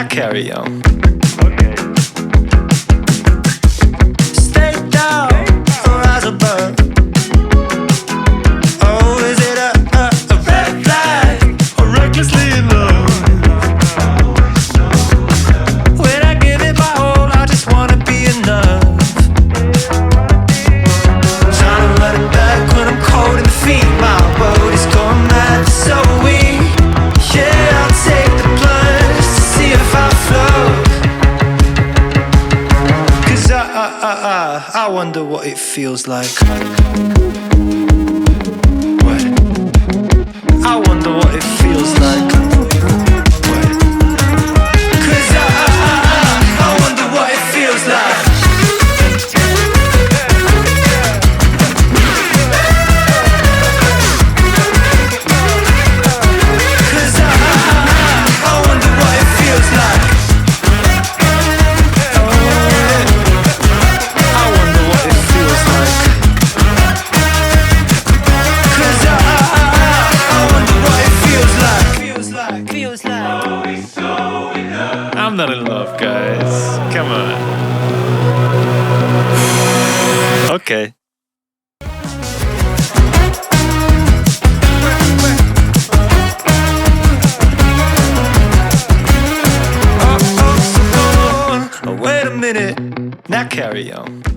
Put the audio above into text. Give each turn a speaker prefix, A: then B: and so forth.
A: Carry on.
B: Stay down or rise above. Oh, is it a red flag or recklessly in love? When I give it my all, I just wanna be enough. Trying to run it back when I'm cold in the feet. My boat is going mad, so weak. Yeah, I'll take the plunge to see if I float. Cause I wonder what it feels like. What? I wonder what it feels like. What? Cause I wonder what it feels like. Cause I wonder what it feels like.
A: I'm not in love, guys. Come on. Okay.
B: Wait minute. Now carry on.